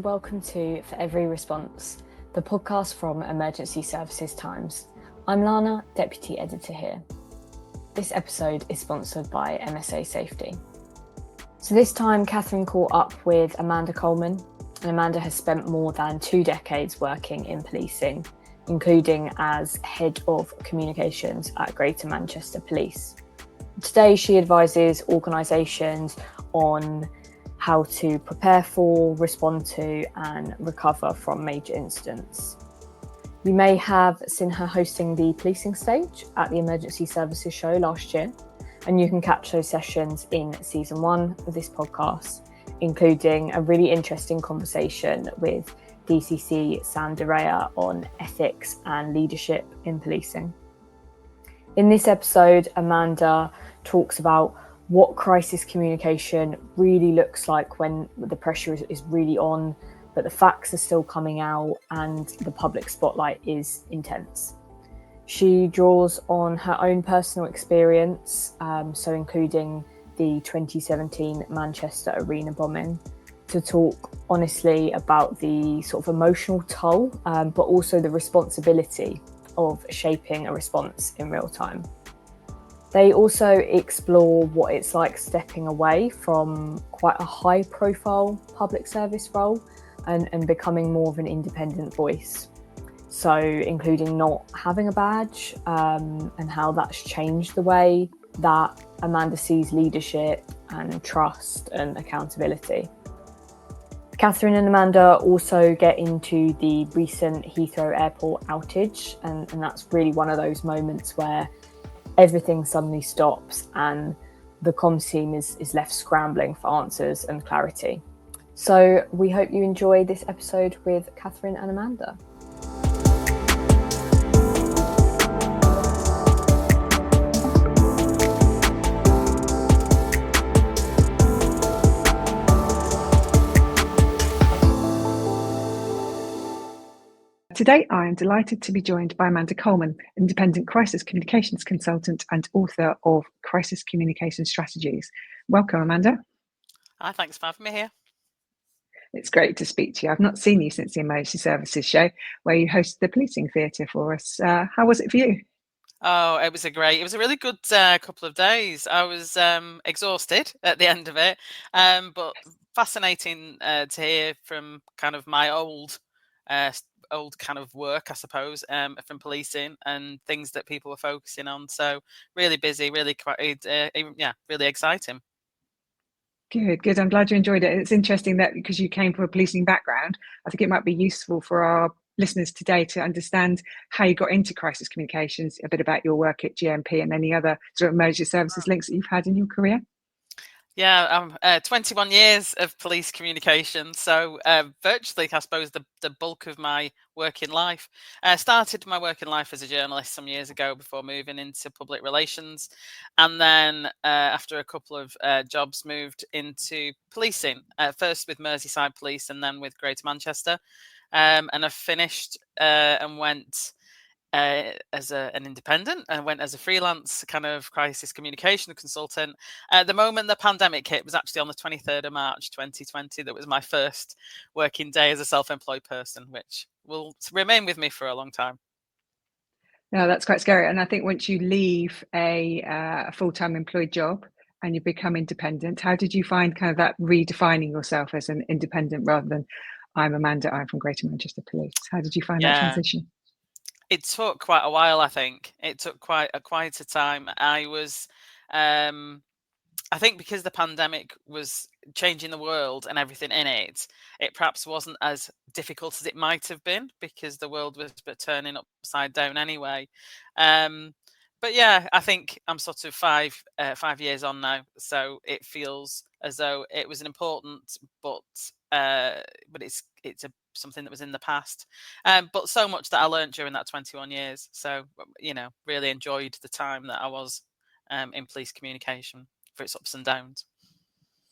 welcome to For Every Response, the podcast from Emergency Services Times. I'm Lana, Deputy Editor here. This episode is sponsored by MSA Safety. So this time, Catherine caught up with Amanda Coleman, and Amanda has spent more than 2 decades working in policing, including as Head of Communications at Greater Manchester Police. Today, she advises organisations on how to prepare for, respond to, and recover from major incidents. You may have seen her hosting the policing stage at the Emergency Services Show last year, and you can catch those sessions in season 1 of this podcast, including a really interesting conversation with DCC Sam Derea on ethics and leadership in policing. In this episode, Amanda talks about what crisis communication really looks like when the pressure is really on, but the facts are still coming out and the public spotlight is intense. She draws on her own personal experience, so including the 2017 Manchester Arena bombing, to talk honestly about the sort of emotional toll, but also the responsibility of shaping a response in real time. They also explore what it's like stepping away from quite a high profile public service role and becoming more of an independent voice. So including not having a badge and how that's changed the way that Amanda sees leadership and trust and accountability. Catherine and Amanda also get into the recent Heathrow Airport outage, and that's really one of those moments where everything suddenly stops and the comms team is left scrambling for answers and clarity. So we hope you enjoy this episode with Catherine and Amanda. Today, I am delighted to be joined by Amanda Coleman, independent crisis communications consultant and author of Crisis Communication Strategies. Welcome, Amanda. Hi, thanks for having me here. It's great to speak to you. I've not seen you since the Emergency Services Show, where you hosted the policing theatre for us. How was it for you? Oh, it was a really good couple of days. I was exhausted at the end of it, but fascinating to hear from kind of my old kind of work, I suppose, from policing and things that people were focusing on. So really busy, really quite, really exciting. Good. I'm glad you enjoyed it. It's interesting that because you came from a policing background, I think it might be useful for our listeners today to understand how you got into crisis communications, a bit about your work at GMP and any other sort of emergency services links that you've had in your career. Yeah, 21 years of police communication, so virtually, I suppose, the bulk of my working life. Started my working life as a journalist some years ago before moving into public relations, and then after a couple of jobs, moved into policing, first with Merseyside Police and then with Greater Manchester, and I finished and went as an independent and went as a freelance kind of crisis communication consultant. The moment the pandemic hit was actually on the 23rd of March 2020. That was my first working day as a self-employed person, which will remain with me for a long time. No, that's quite scary. And I think once you leave a full-time employed job and you become independent, how did you find kind of that redefining yourself as an independent rather than I'm Amanda, I'm from Greater Manchester Police? How did you find that transition? It took quite a while, I think. It took quite a time. I was, I think because the pandemic was changing the world and everything in it, it perhaps wasn't as difficult as it might have been because the world was turning upside down anyway. But yeah, I think I'm sort of 5 years on now, so it feels as though it was an important, but it's something that was in the past. But so much that I learned during that 21 years. So really enjoyed the time that I was in police communication for its ups and downs.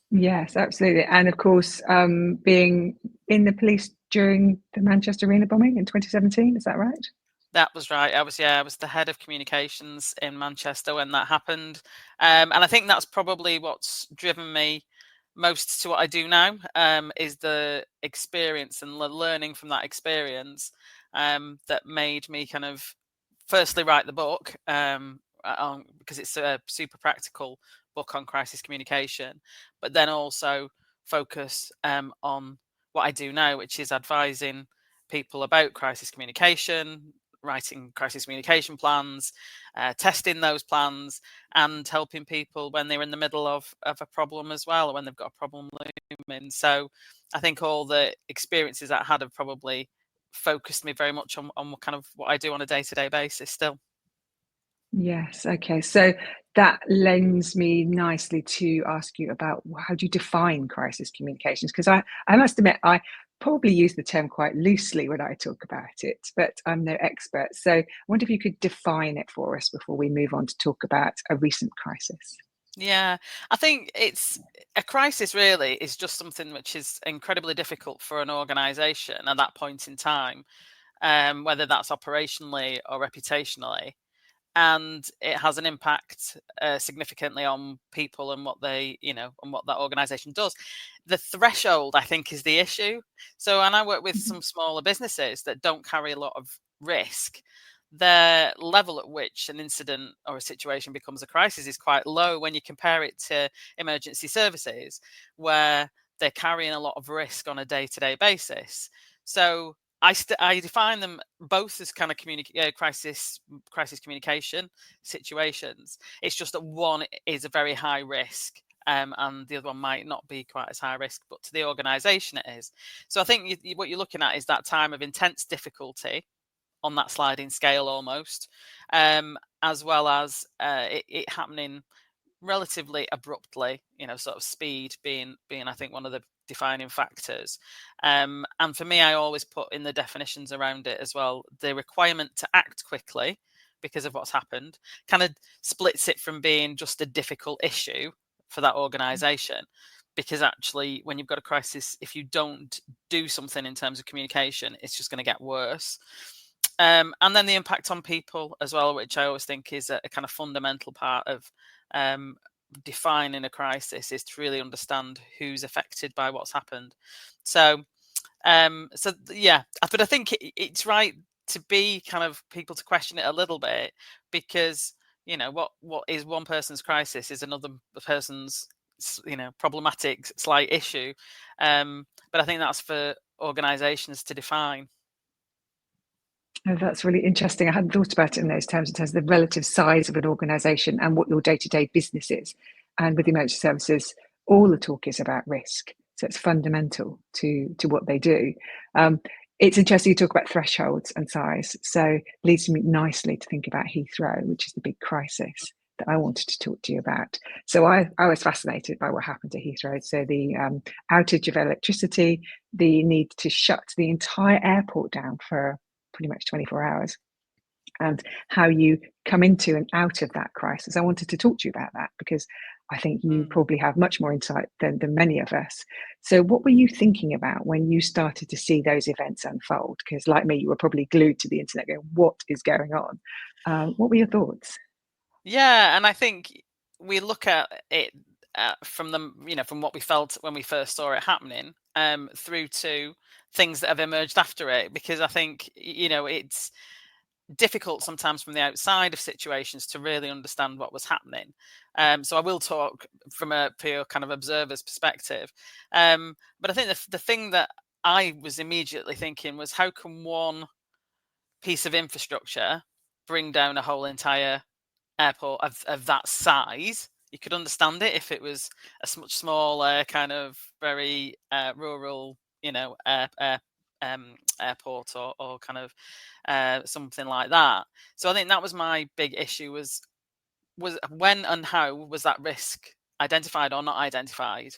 Yes, absolutely. And of course, being in the police during the Manchester Arena bombing in 2017, is that right? That was right. I was the head of communications in Manchester when that happened. And I think that's probably what's driven me most to what I do now is the experience and learning from that experience that made me kind of firstly write the book because it's a super practical book on crisis communication, but then also focus on what I do now, which is advising people about crisis communication, writing crisis communication plans, testing those plans, and helping people when they're in the middle of a problem as well, or when they've got a problem looming. So I think all the experiences that I had have probably focused me very much on kind of what I do on a day-to-day basis still. Yes. Okay. So that lends me nicely to ask you about how do you define crisis communications? Because I must admit, I probably use the term quite loosely when I talk about it, but I'm no expert. So I wonder if you could define it for us before we move on to talk about a recent crisis. Yeah, I think it's a crisis really is just something which is incredibly difficult for an organisation at that point in time, whether that's operationally or reputationally. And it has an impact significantly on people and what they, and what that organisation does. The threshold, I think, is the issue. So, and I work with some smaller businesses that don't carry a lot of risk. The level at which an incident or a situation becomes a crisis is quite low when you compare it to emergency services, where they're carrying a lot of risk on a day-to-day basis. So I define them both as kind of crisis communication situations. It's just that one is a very high risk, and the other one might not be quite as high risk, but to the organisation it is. So I think what you're looking at is that time of intense difficulty on that sliding scale almost, as well as it happening relatively abruptly, sort of speed being I think one of the defining factors. And for me, I always put in the definitions around it as well, the requirement to act quickly because of what's happened kind of splits it from being just a difficult issue for that organization. Because actually, when you've got a crisis, if you don't do something in terms of communication, it's just going to get worse. And then the impact on people as well, which I always think is a kind of fundamental part of defining a crisis, is to really understand who's affected by what's happened. So yeah, but I think it's right to be kind of people to question it a little bit, because what is one person's crisis is another person's problematic slight issue, but I think that's for organizations to define. Oh, that's really interesting. I hadn't thought about it in those terms, in terms of the relative size of an organisation and what your day-to-day business is. And with emergency services, all the talk is about risk. So it's fundamental to what they do. It's interesting you talk about thresholds and size. So leads me nicely to think about Heathrow, which is the big crisis that I wanted to talk to you about. So I was fascinated by what happened to Heathrow. So the outage of electricity, the need to shut the entire airport down for pretty much 24 hours, and how you come into and out of that crisis. I wanted to talk to you about that because I think you probably have much more insight than many of us. So what were you thinking about when you started to see those events unfold? Because like me, you were probably glued to the internet going, what is going on? What were your thoughts? Yeah, and I think we look at it from from what we felt when we first saw it happening, through to things that have emerged after it, because I think it's difficult sometimes from the outside of situations to really understand what was happening. So I will talk from a pure kind of observer's perspective, but I think the thing that I was immediately thinking was, how can one piece of infrastructure bring down a whole entire airport of that size? You could understand it if it was a much smaller, kind of very rural, airport or kind of something like that. So I think that was my big issue: was when and how was that risk identified or not identified,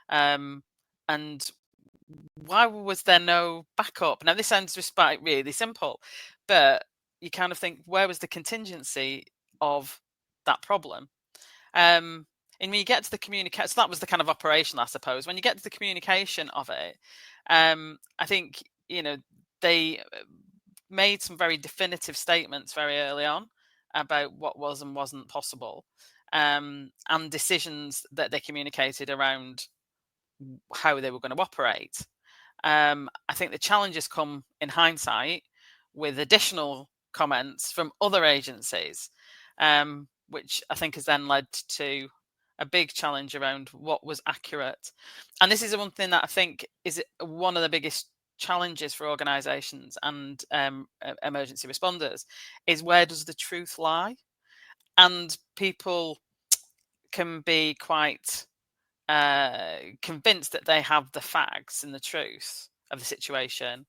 and why was there no backup? Now this sounds just really simple, but you kind of think, where was the contingency of that problem? And when you get to the communication, so that was the kind of operation, I suppose. When you get to the communication of it, I think they made some very definitive statements very early on about what was and wasn't possible, and decisions that they communicated around how they were going to operate. I think the challenges come in hindsight with additional comments from other agencies, which I think has then led to a big challenge around what was accurate. And this is one thing that I think is one of the biggest challenges for organisations and emergency responders, is where does the truth lie? And people can be quite convinced that they have the facts and the truth of the situation,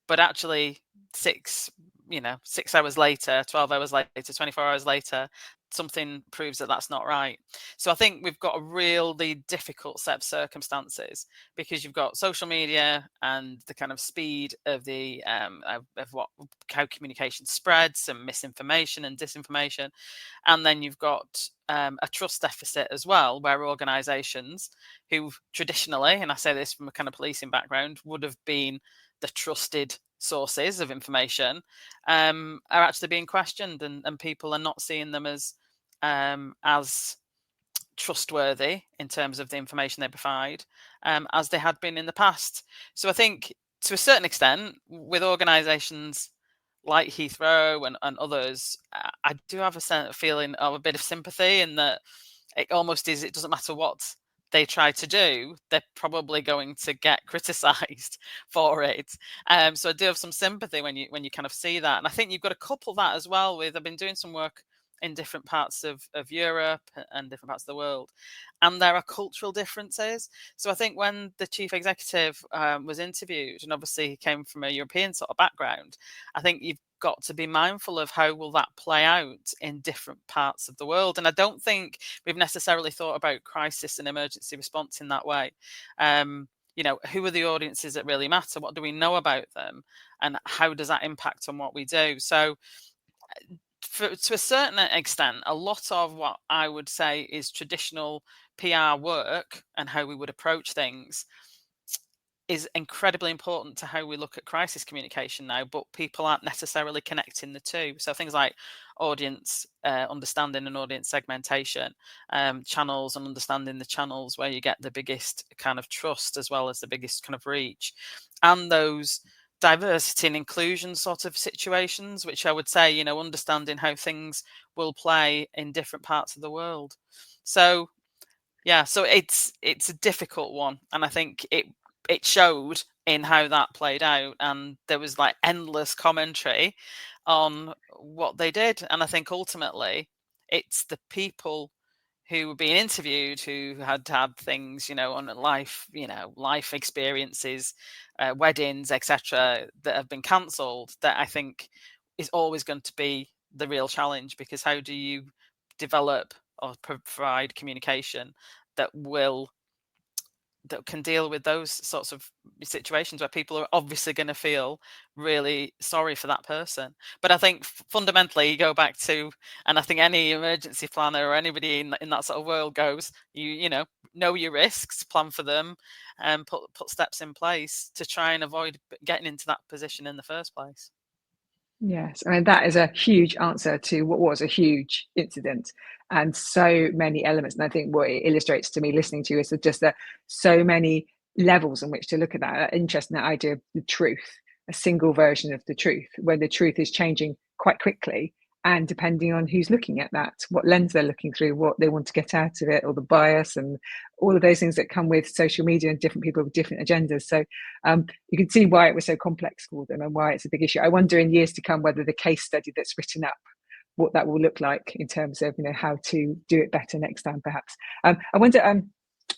but actually 6 hours later, 12 hours later, 24 hours later, something proves that that's not right. So I think we've got a really difficult set of circumstances, because you've got social media and the kind of speed of the how communication spreads, and misinformation and disinformation, and then you've got a trust deficit as well, where organisations who traditionally, and I say this from a kind of policing background, would have been the trusted sources of information, are actually being questioned, and people are not seeing them as trustworthy in terms of the information they provide, as they had been in the past. So I think, to a certain extent, with organisations like Heathrow and others, I do have a feeling of a bit of sympathy, in that it almost is, it doesn't matter what they try to do, they're probably going to get criticised for it. So I do have some sympathy when you kind of see that. And I think you've got to couple that as well with, I've been doing some work in different parts of Europe and different parts of the world, and there are cultural differences. So I think when the chief executive was interviewed, and obviously he came from a European sort of background, I think you've got to be mindful of how will that play out in different parts of the world. And I don't think we've necessarily thought about crisis and emergency response in that way. Who are the audiences that really matter? What do we know about them? And how does that impact on what we do? So to a certain extent, a lot of what I would say is traditional PR work and how we would approach things is incredibly important to how we look at crisis communication now, but people aren't necessarily connecting the two. So things like audience understanding and audience segmentation, channels, and understanding the channels where you get the biggest kind of trust as well as the biggest kind of reach, and those diversity and inclusion sort of situations, which I would say, understanding how things will play in different parts of the world. So yeah, so it's a difficult one, and I think it showed in how that played out, and there was like endless commentary on what they did. And I think ultimately it's the people who were being interviewed who had things, on life experiences, weddings, etc., that have been cancelled, that I think is always going to be the real challenge, because how do you develop or provide communication that can deal with those sorts of situations where people are obviously going to feel really sorry for that person? But I think fundamentally you go back to, and I think any emergency planner or anybody in that sort of world goes, you know your risks, plan for them, and put steps in place to try and avoid getting into that position in the first place. Yes, I mean, that is a huge answer to what was a huge incident, and so many elements. And I think what it illustrates to me listening to you is just that so many levels in which to look at that. Interesting, that idea of the truth, a single version of the truth, where the truth is changing quite quickly. And depending on who's looking at that, what lens they're looking through, what they want to get out of it, or the bias, and all of those things that come with social media and different people with different agendas. So you can see why it was so complex for them and why it's a big issue. I wonder in years to come whether the case study that's written up, what that will look like in terms of how to do it better next time, perhaps. I wonder,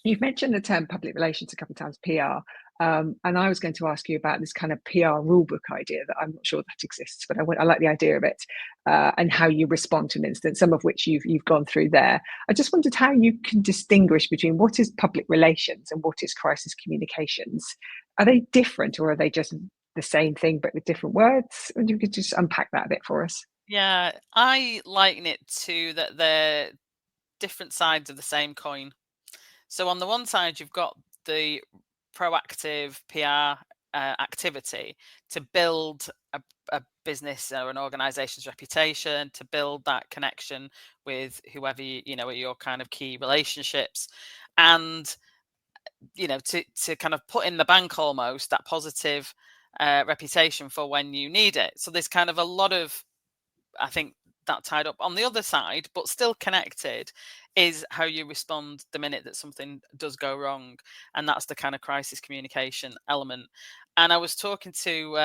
you've mentioned the term public relations a couple of times, PR. And I was going to ask you about this kind of PR rulebook idea that I'm not sure that exists, but I like the idea of it, and how you respond to an incident, some of which you've gone through there. I just wondered how you can distinguish between what is public relations and what is crisis communications. Are they different, or are they just the same thing but with different words? And you could just unpack that a bit for us. Yeah, I liken it to that they're different sides of the same coin. So on the one side, you've got the proactive PR activity to build a business or an organization's reputation, to build that connection with whoever are your kind of key relationships, and to kind of put in the bank almost that positive reputation for when you need it. So there's kind of a lot of, I think, that tied up. On the other side, but still connected, is how you respond the minute that something does go wrong, and that's the kind of crisis communication element. And I was talking to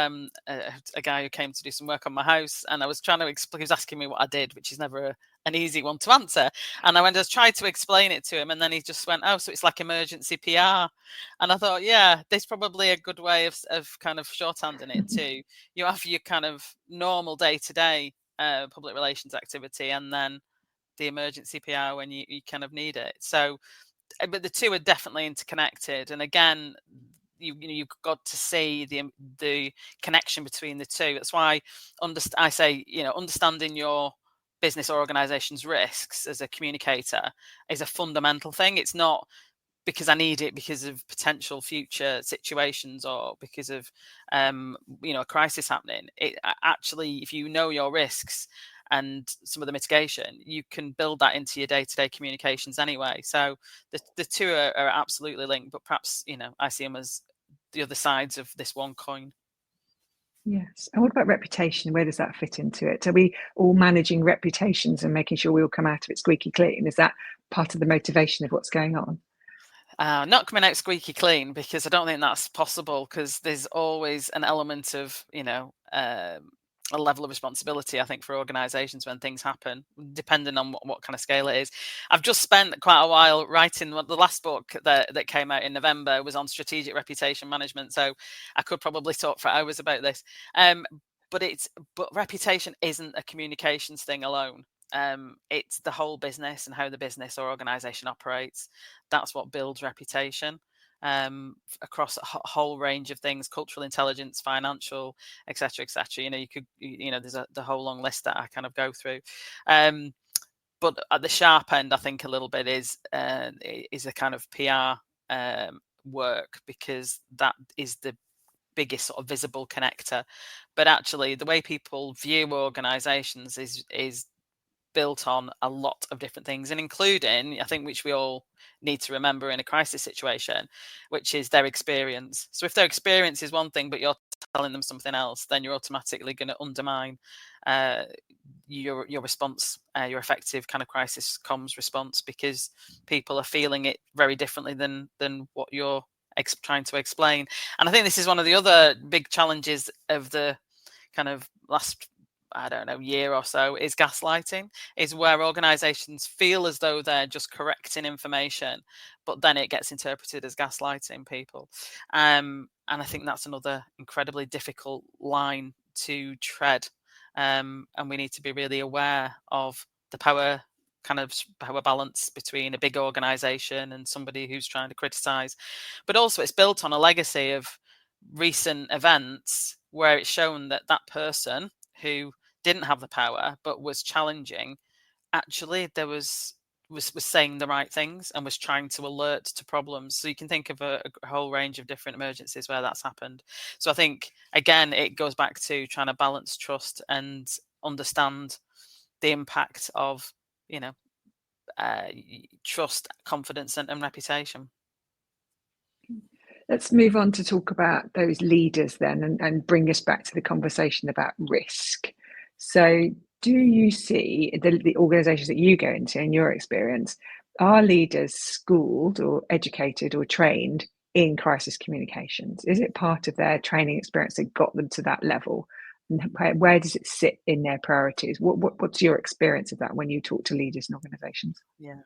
a guy who came to do some work on my house, and I was trying to explain. He was asking me what I did, which is never an easy one to answer. And I tried to explain it to him, and then he just went, "Oh, so it's like emergency PR." And I thought, yeah, there's probably a good way of kind of shorthanding it too. You have your kind of normal day-to-day public relations activity, and then the emergency PR when you kind of need it. So, but the two are definitely interconnected. And again, you've got to see the connection between the two. That's why I say, understanding your business or organization's risks as a communicator is a fundamental thing. It's not because I need it because of potential future situations or because of a crisis happening. It actually, if you know your risks and some of the mitigation, you can build that into your day-to-day communications anyway. So the two are absolutely linked, but perhaps I see them as the other sides of this one coin. Yes. And what about reputation? Where does that fit into it? Are we all managing reputations and making sure we all come out of it squeaky clean? Is that part of the motivation of what's going on? Not coming out squeaky clean, because I don't think that's possible, because there's always an element of, a level of responsibility, I think, for organisations when things happen, depending on what kind of scale it is. I've just spent quite a while writing the last book that came out in November was on strategic reputation management, so I could probably talk for hours about this. But reputation isn't a communications thing alone. It's the whole business and how the business or organisation operates. That's what builds reputation. Across a whole range of things: cultural intelligence, financial, etc., etc. There's the whole long list that I kind of go through. But at the sharp end, I think a little bit is a kind of PR work, because that is the biggest sort of visible connector. But actually, the way people view organisations is built on a lot of different things, and including, I think, which we all need to remember in a crisis situation, which is their experience. So if their experience is one thing, but you're telling them something else, then you're automatically going to undermine your response, your effective kind of crisis comms response, because people are feeling it very differently than what you're trying to explain. And I think this is one of the other big challenges of the kind of last, I don't know, year or so, is gaslighting, is where organizations feel as though they're just correcting information, but then it gets interpreted as gaslighting people. And I think that's another incredibly difficult line to tread. And we need to be really aware of the power balance between a big organization and somebody who's trying to criticize. But also, it's built on a legacy of recent events where it's shown that that person who didn't have the power but was challenging, actually there was saying the right things and was trying to alert to problems. So you can think of a whole range of different emergencies where that's happened. So I think, again, it goes back to trying to balance trust and understand the impact of trust, confidence, and reputation. Let's move on to talk about those leaders then, and bring us back to the conversation about risk. So do you see the organisations that you go into, in your experience, are leaders schooled or educated or trained in crisis communications? Is it part of their training experience that got them to that level? And where does it sit in their priorities? What's your experience of that when you talk to leaders and organisations? Yeah.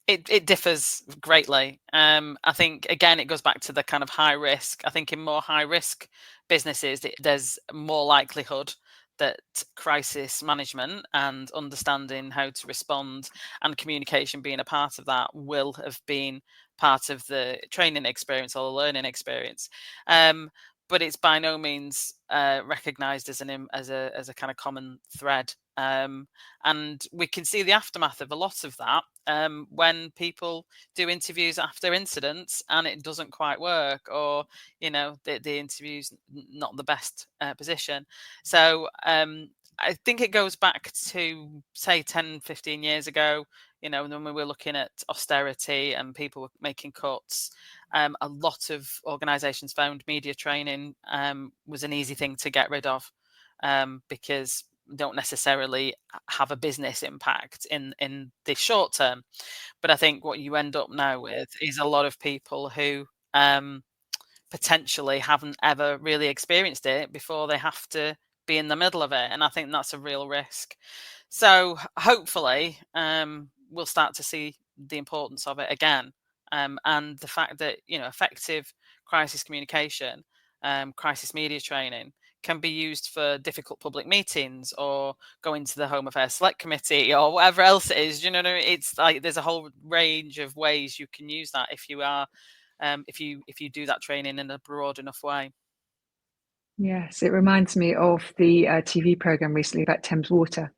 It differs greatly. I think, again, it goes back to the kind of high risk. I think in more high risk businesses, there's more likelihood that crisis management and understanding how to respond and communication being a part of that will have been part of the training experience or the learning experience. But it's by no means recognised as a kind of common thread. And we can see the aftermath of a lot of that when people do interviews after incidents and it doesn't quite work, or the interview's not the best position. So I think it goes back to, say, 10, 15 years ago. when we were looking at austerity and people were making cuts, a lot of organisations found media training was an easy thing to get rid of, because they don't necessarily have a business impact in the short term. But I think what you end up now with is a lot of people who potentially haven't ever really experienced it before they have to be in the middle of it. And I think that's a real risk. So hopefully we'll start to see the importance of it again. And the fact that, effective crisis communication, crisis media training can be used for difficult public meetings or going to the Home Affairs Select Committee or whatever else it is. It's like there's a whole range of ways you can use that if you are if you do that training in a broad enough way. Yes, it reminds me of the TV program recently about Thames Water.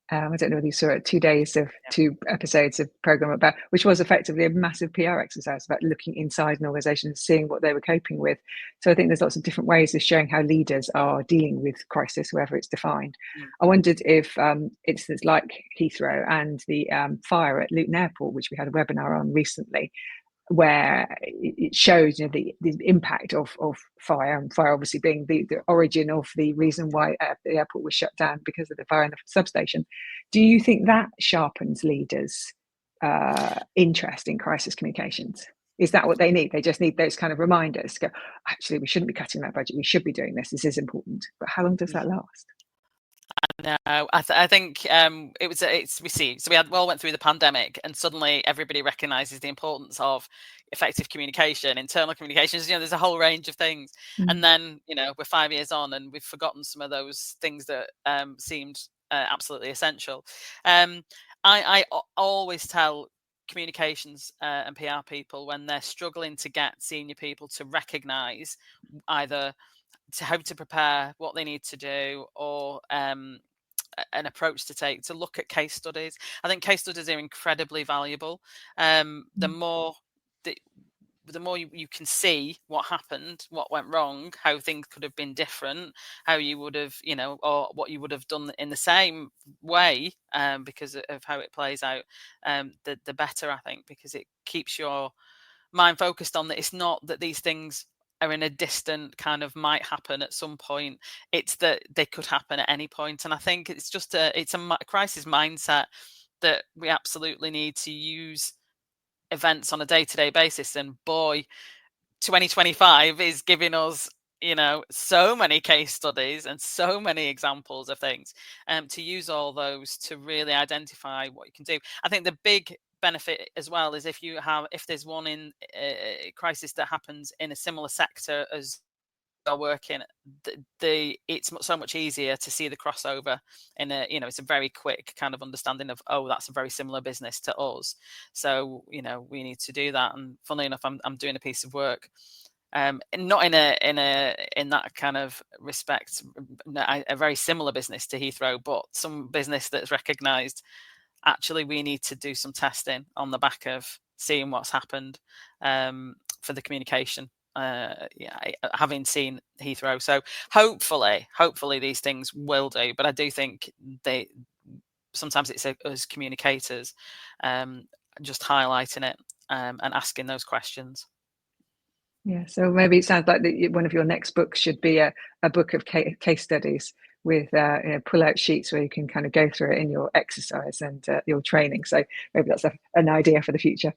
I don't know whether you saw it, 2 days of 2 episodes of program about, which was effectively a massive PR exercise about looking inside an organisation and seeing what they were coping with. So I think there's lots of different ways of showing how leaders are dealing with crisis, wherever it's defined. I wondered if incidents like Heathrow and the fire at Luton Airport, which we had a webinar on recently, where it shows the impact of fire, and fire obviously being the origin of the reason why the airport was shut down because of the fire in the substation. Do you think that sharpens leaders' interest in crisis communications? Is that what they need? They just need those kind of reminders. Go, actually, we shouldn't be cutting that budget. We should be doing this. This is important. But how long does that last? No, I think we see. So we went through the pandemic, and suddenly everybody recognises the importance of effective communication, internal communications. There's a whole range of things, and then we're 5 years on, and we've forgotten some of those things that seemed absolutely essential. I always tell communications and PR people when they're struggling to get senior people to recognise either to how to prepare, what they need to do, or an approach to take, to look at case studies. I think case studies are incredibly valuable. The more you can see what happened, what went wrong, how things could have been different, how you would have, or what you would have done in the same way, because of how it plays out, the better, I think, because it keeps your mind focused on that. It's not that these things are in a distant kind of might happen at some point. It's that they could happen at any point. And I think it's just a crisis mindset that we absolutely need to use events on a day-to-day basis. And boy, 2025 is giving us, so many case studies and so many examples of things, to use all those to really identify what you can do. I think the big benefit as well is if there's one in a crisis that happens in a similar sector as are working, it's so much easier to see the crossover in it's a very quick kind of understanding of, oh, that's a very similar business to us, so we need to do that. And funnily enough, I'm doing a piece of work, not in that kind of respect, a very similar business to Heathrow, but some business that's recognised actually we need to do some testing on the back of seeing what's happened for the communication, having seen Heathrow. So hopefully these things will do, but I do think sometimes it's us communicators just highlighting it and asking those questions. Yeah, so maybe it sounds like one of your next books should be a book of case studies with pull-out sheets where you can kind of go through it in your exercise and your training. So maybe that's an idea for the future.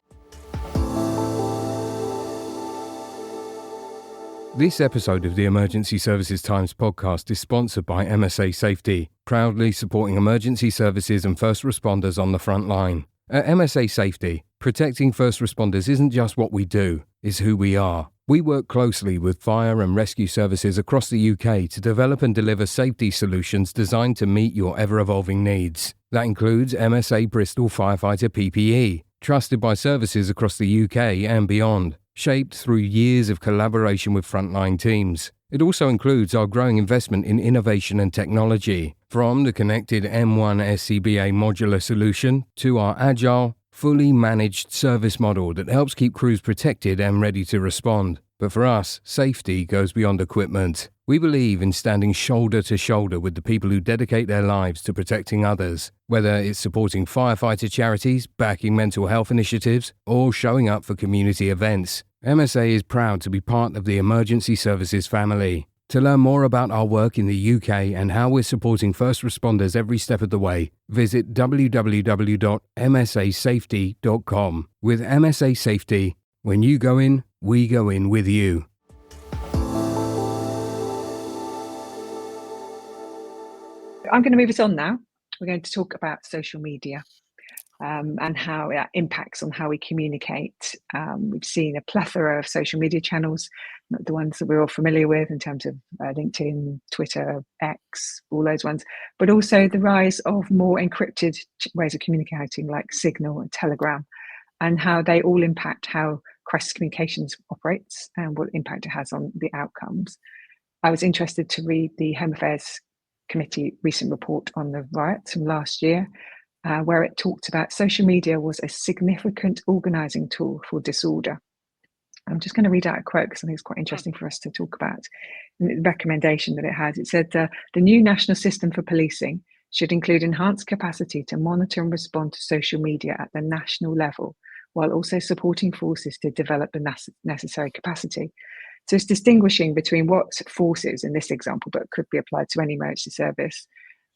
This episode of the Emergency Services Times podcast is sponsored by MSA Safety, proudly supporting emergency services and first responders on the front line. At MSA Safety, protecting first responders isn't just what we do, it's who we are. We work closely with fire and rescue services across the UK to develop and deliver safety solutions designed to meet your ever-evolving needs. That includes MSA Bristol Firefighter PPE, trusted by services across the UK and beyond, shaped through years of collaboration with frontline teams. It also includes our growing investment in innovation and technology, from the connected M1 SCBA modular solution to our agile, fully managed service model that helps keep crews protected and ready to respond. But for us, safety goes beyond equipment. We believe in standing shoulder to shoulder with the people who dedicate their lives to protecting others, whether it's supporting firefighter charities, backing mental health initiatives, or showing up for community events. MSA is proud to be part of the emergency services family. To learn more about our work in the UK and how we're supporting first responders every step of the way, visit www.msasafety.com. With MSA Safety, when you go in, we go in with you. I'm going to move us on now. We're going to talk about social media and how it impacts on how we communicate. We've seen a plethora of social media channels, the ones that we're all familiar with in terms of LinkedIn, Twitter, X, all those ones, but also the rise of more encrypted ways of communicating like Signal and Telegram, and how they all impact how crisis communications operates and what impact it has on the outcomes. I was interested to read the Home Affairs Committee recent report on the riots from last year, where it talked about social media was a significant organising tool for disorder. I'm just going to read out a quote because I think it's quite interesting for us to talk about. The recommendation that it has, it said, the new national system for policing should include enhanced capacity to monitor and respond to social media at the national level, while also supporting forces to develop the necessary capacity. So it's distinguishing between what forces, in this example, but could be applied to any emergency service,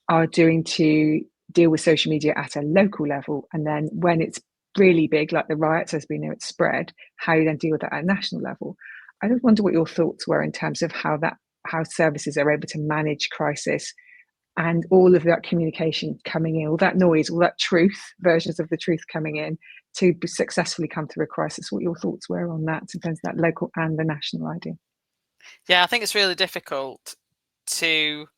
are doing to deal with social media at a local level, and then when it's really big, like the riots, as we know it's spread, how you then deal with that at a national level. I just wonder what your thoughts were in terms of how services are able to manage crisis and all of that communication coming in, all that noise, all that truth, versions of the truth coming in to successfully come through a crisis. What your thoughts were on that in terms of that local and the national idea? Yeah, I think it's really difficult to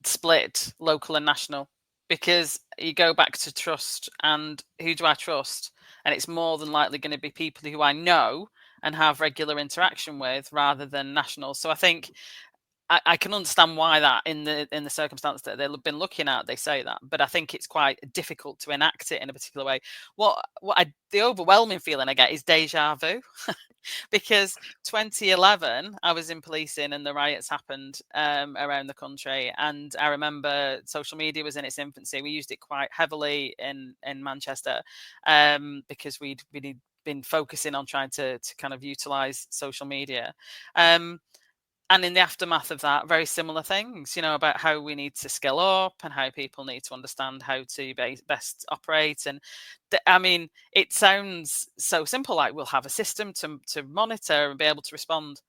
split local and national, because you go back to trust, and who do I trust? And it's more than likely going to be people who I know and have regular interaction with rather than national. So I think I can understand why that in the circumstance that they've been looking at, they say that, but I think it's quite difficult to enact it in a particular way. The overwhelming feeling I get is deja vu, because 2011 I was in policing and the riots happened around the country, and I remember social media was in its infancy. We used it quite heavily in Manchester because we'd been focusing on trying to kind of utilize social media. And in the aftermath of that, very similar things, about how we need to skill up and how people need to understand how to best operate. And it sounds so simple, like we'll have a system to monitor and be able to respond.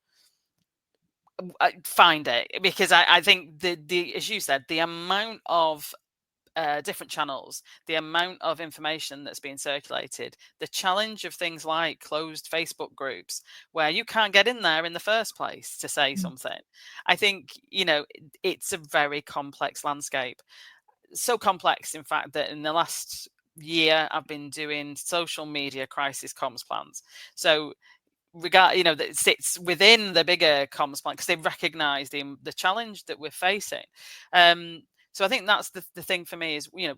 Find it, because I think the as you said, the amount of different channels, the amount of information that's being circulated, the challenge of things like closed Facebook groups where you can't get in there in the first place to say something. I think, it's a very complex landscape. So complex, in fact, that in the last year I've been doing social media crisis comms plans. So that it sits within the bigger comms plan because they recognise the challenge that we're facing. So I think that's the thing for me is, we're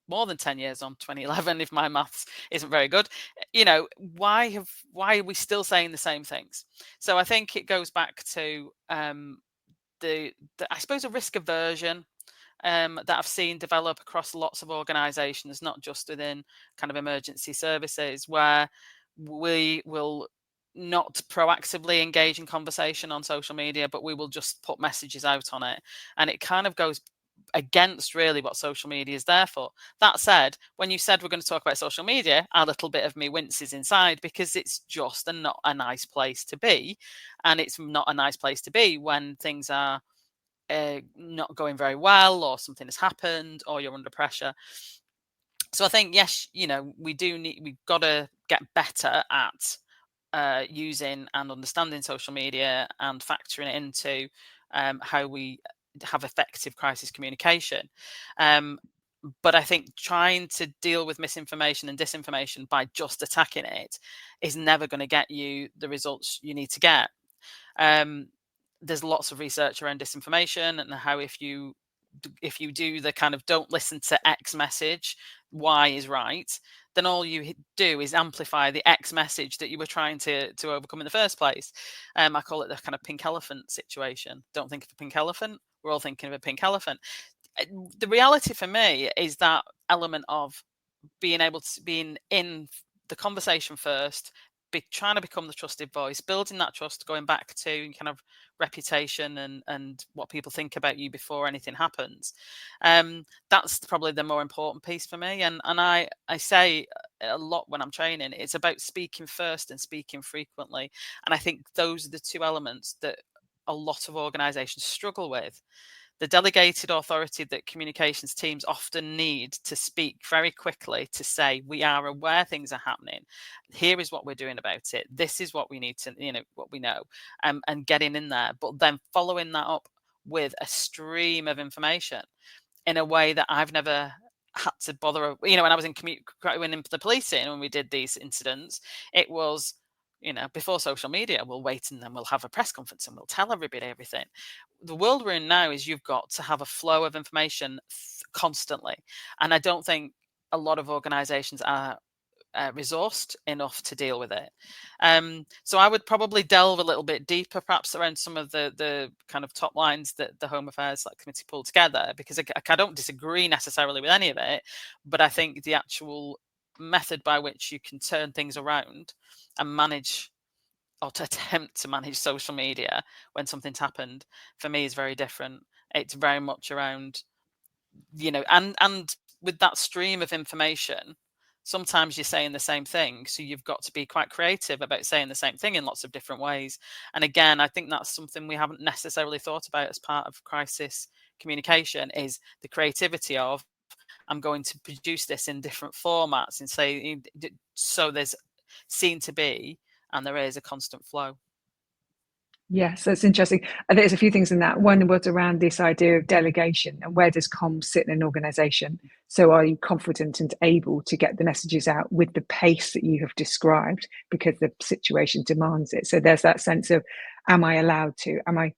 more than 10 years on 2011, if my maths isn't very good. Why are we still saying the same things? So I think it goes back to the I suppose a risk aversion that I've seen develop across lots of organisations, not just within kind of emergency services, where we will not proactively engage in conversation on social media, but we will just put messages out on it. And it kind of goes against really what social media is there for. That said, when you said we're going to talk about social media, a little bit of me winces inside, because it's just not a nice place to be. And it's not a nice place to be when things are not going very well, or something has happened, or you're under pressure. So I think, yes, we've got to get better at using and understanding social media and factoring it into how we have effective crisis communication. But I think trying to deal with misinformation and disinformation by just attacking it is never going to get you the results you need to get. There's lots of research around disinformation and how if you do the kind of don't listen to X message, Y is right, then all you do is amplify the X message that you were trying to overcome in the first place. I call it the kind of pink elephant situation. Don't think of a pink elephant. We're all thinking of a pink elephant. The reality for me is that element of being able to be in the conversation first, trying to become the trusted voice, building that trust, going back to kind of reputation and what people think about you before anything happens. That's probably the more important piece for me. And I say a lot when I'm training, it's about speaking first and speaking frequently. And I think those are the two elements that a lot of organizations struggle with. The delegated authority that communications teams often need to speak very quickly to say, we are aware things are happening. Here is what we're doing about it. This is what we need to, what we know, and getting in there. But then following that up with a stream of information in a way that I've never had to bother. When I was in the policing, when we did these incidents, it was, before social media, we'll wait and then we'll have a press conference and we'll tell everybody everything. The world we're in now is you've got to have a flow of information constantly. And I don't think a lot of organizations are resourced enough to deal with it. So I would probably delve a little bit deeper, perhaps around some of the kind of top lines that the Home Affairs Select Committee pulled together, because I don't disagree necessarily with any of it, but I think the actual method by which you can turn things around and manage, or to attempt to manage, social media when something's happened, for me is very different. It's very much around, and with that stream of information, sometimes you're saying the same thing. So you've got to be quite creative about saying the same thing in lots of different ways. And again, I think that's something we haven't necessarily thought about as part of crisis communication, is the creativity of, I'm going to produce this in different formats and say, so there's seen to be, and there is a constant flow. Yes, that's interesting. I think there's a few things in that. One was around this idea of delegation and where does comms sit in an organization? So are you confident and able to get the messages out with the pace that you have described because the situation demands it? So there's that sense of, am I allowed to? Am I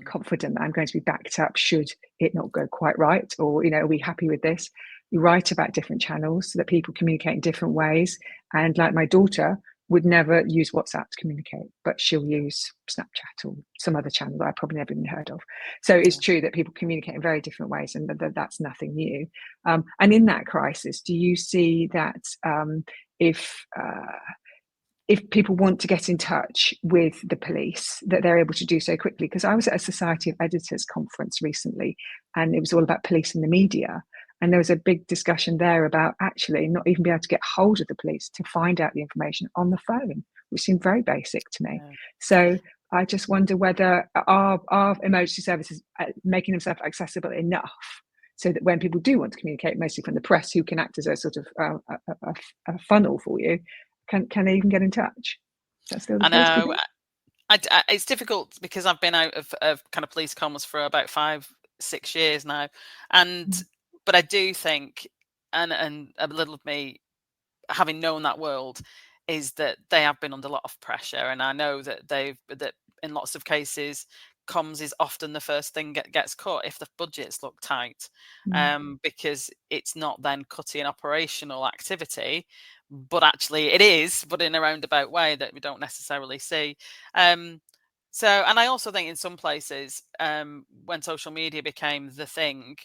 confident that I'm going to be backed up should it not go quite right? Or, are we happy with this? You write about different channels so that people communicate in different ways. And like my daughter would never use WhatsApp to communicate, but she'll use Snapchat or some other channel that I probably never even heard of. So it's true that people communicate in very different ways, and that's nothing new. And in that crisis, do you see that if people want to get in touch with the police, that they're able to do so quickly? Because I was at a Society of Editors conference recently, and it was all about police and the media. And there was a big discussion there about actually not even being able to get hold of the police to find out the information on the phone, which seemed very basic to me. Yeah. So I just wonder whether our emergency services are making themselves accessible enough so that when people do want to communicate, mostly from the press, who can act as a sort of a funnel for you, can they even get in touch? Is that still the case? I know. It's difficult because I've been out of kind of police comms for about 5-6 years now, and but I do think, and a little of me, having known that world, is that they have been under a lot of pressure, and I know that that in lots of cases, comms is often the first thing gets cut if the budgets look tight, because it's not then cutting operational activity, but actually it is, but in a roundabout way that we don't necessarily see. So, and I also think in some places, when social media became the thing,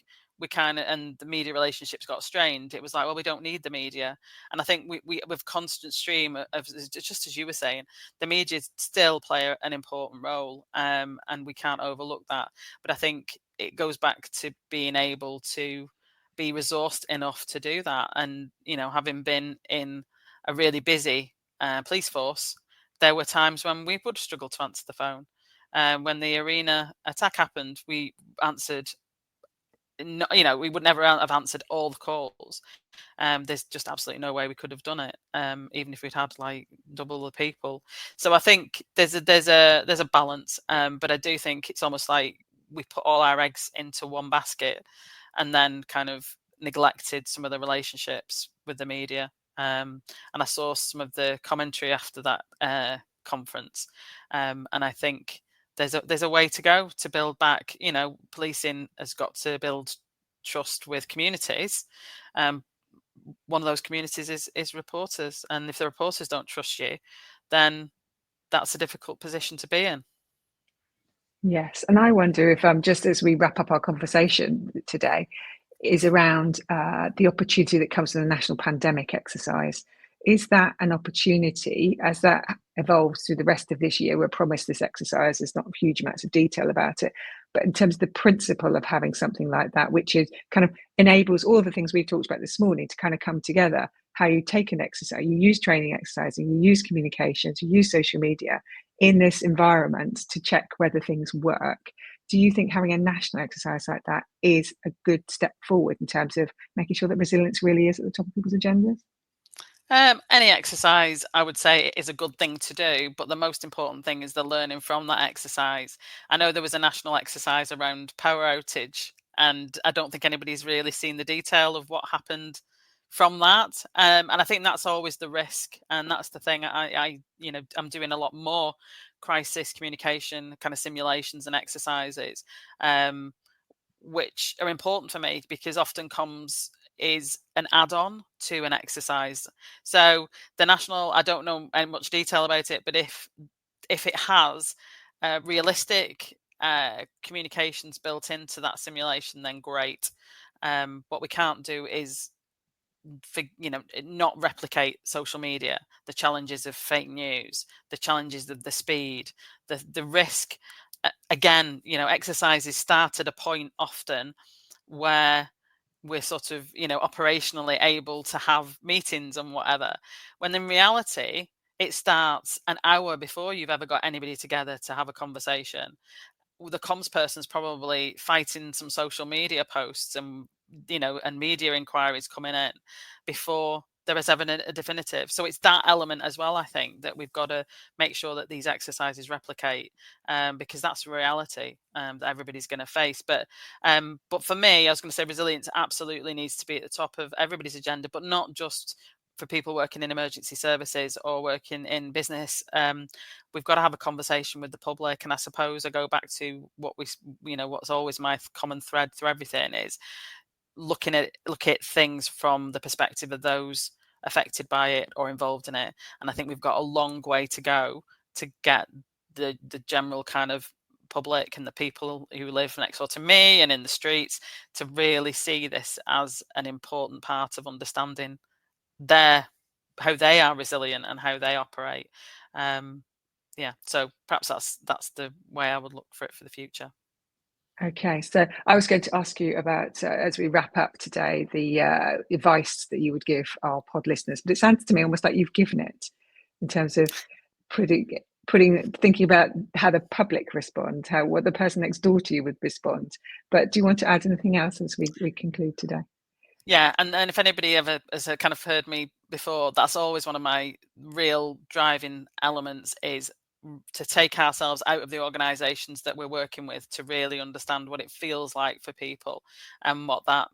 and the media relationships got strained, it was like, well, we don't need the media. And I think we with constant stream of, just as you were saying, the media still play an important role, and we can't overlook that. But I think it goes back to being able to be resourced enough to do that. And, having been in a really busy police force, there were times when we would struggle to answer the phone. When the Arena attack happened, we answered, we would never have answered all the calls. There's just absolutely no way we could have done it, even if we'd had like double the people. So I think there's a balance, but I do think it's almost like we put all our eggs into one basket and then kind of neglected some of the relationships with the media. And I saw some of the commentary after that conference, and I think there's a way to go to build back. Policing has got to build trust with communities, one of those communities is reporters. And if the reporters don't trust you, then that's a difficult position to be in. Yes, and I wonder if just as we wrap up our conversation today, is around the opportunity that comes from the national pandemic exercise. Is that an opportunity as that evolves through the rest of this year? We're promised this exercise, there's not huge amounts of detail about it, but in terms of the principle of having something like that, which is kind of enables all the things we've talked about this morning to kind of come together, how you take an exercise, you use training exercise, and you use communications, you use social media in this environment to check whether things work. Do you think having a national exercise like that is a good step forward in terms of making sure that resilience really is at the top of people's agendas? Any exercise, I would say, is a good thing to do, but the most important thing is the learning from that exercise. I know there was a national exercise around power outage, and I don't think anybody's really seen the detail of what happened from that. And I think that's always the risk, and that's the thing. I'm doing a lot more crisis communication kind of simulations and exercises, which are important for me because often comms is an add-on to an exercise. So the national, I don't know much detail about it, but if it has realistic communications built into that simulation, then great. What we can't do is not replicate social media, the challenges of fake news, the challenges of the speed, the risk. Again, exercises start at a point often where we're sort of, operationally able to have meetings and whatever, when in reality, it starts an hour before you've ever got anybody together to have a conversation. The comms person's probably fighting some social media posts and media inquiries coming in before there is ever a definitive. So it's that element as well, I think, that we've got to make sure that these exercises replicate, because that's the reality that everybody's going to face. But for me, I was going to say resilience absolutely needs to be at the top of everybody's agenda, but not just for people working in emergency services or working in business. We've got to have a conversation with the public. And I suppose I go back to what's always my common thread through everything is look at things from the perspective of those affected by it or involved in it. And I think we've got a long way to go to get the general kind of public and the people who live next door to me and in the streets to really see this as an important part of understanding how they are resilient and how they operate. So perhaps that's the way I would look for it for the future. Okay, so I was going to ask you about, as we wrap up today, the advice that you would give our pod listeners, but it sounds to me almost like you've given it in terms of thinking about how the public respond, what the person next door to you would respond. But do you want to add anything else as we conclude today? Yeah, and if anybody ever has kind of heard me before, that's always one of my real driving elements is to take ourselves out of the organisations that we're working with to really understand what it feels like for people and what that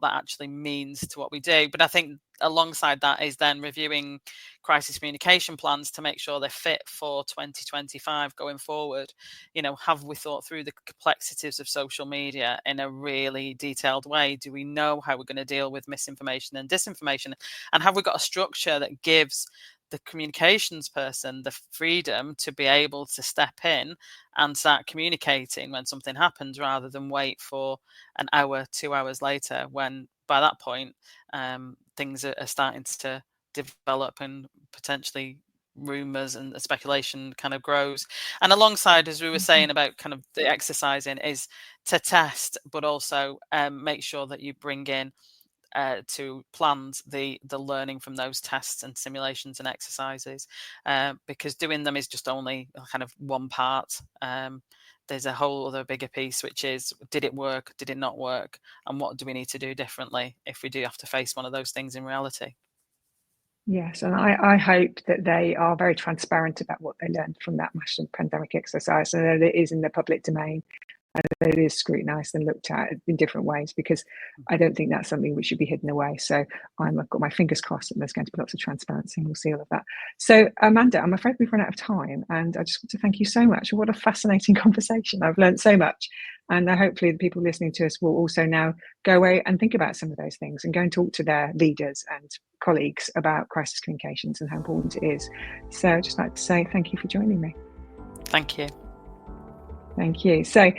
actually means to what we do. But I think alongside that is then reviewing crisis communication plans to make sure they're fit for 2025 going forward. Have we thought through the complexities of social media in a really detailed way? Do we know how we're going to deal with misinformation and disinformation? And have we got a structure that gives the communications person the freedom to be able to step in and start communicating when something happens rather than wait for an hour, 2 hours later, when by that point things are starting to develop and potentially rumors and speculation kind of grows. And alongside, as we were saying about kind of the exercising, is to test, but also make sure that you bring in to plans the learning from those tests and simulations and exercises, because doing them is just only kind of one part. There's a whole other bigger piece, which is, did it work? Did it not work? And what do we need to do differently if we do have to face one of those things in reality? Yes, and I hope that they are very transparent about what they learned from that national pandemic exercise, and that it is in the public domain, and that it is scrutinised and looked at in different ways, because I don't think that's something which should be hidden away. So I've got my fingers crossed that there's going to be lots of transparency, and we'll see all of that. So Amanda, I'm afraid we've run out of time, and I just want to thank you so much. What a fascinating conversation. I've learned so much, And hopefully the people listening to us will also now go away and think about some of those things and go and talk to their leaders and colleagues about crisis communications and how important it is. So I'd just like to say thank you for joining me. Thank you. Thank you. So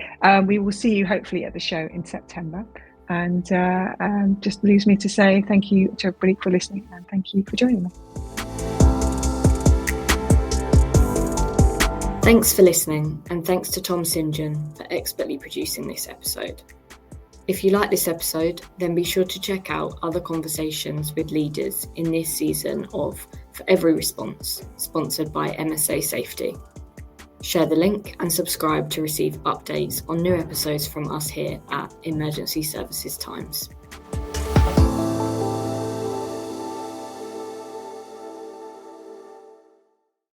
we will see you hopefully at the show in September. And just leaves me to say thank you to everybody for listening, and thank you for joining me. Thanks for listening, and thanks to Tom St. John for expertly producing this episode. If you like this episode, then be sure to check out other conversations with leaders in this season of For Every Response, sponsored by MSA Safety. Share the link and subscribe to receive updates on new episodes from us here at Emergency Services Times.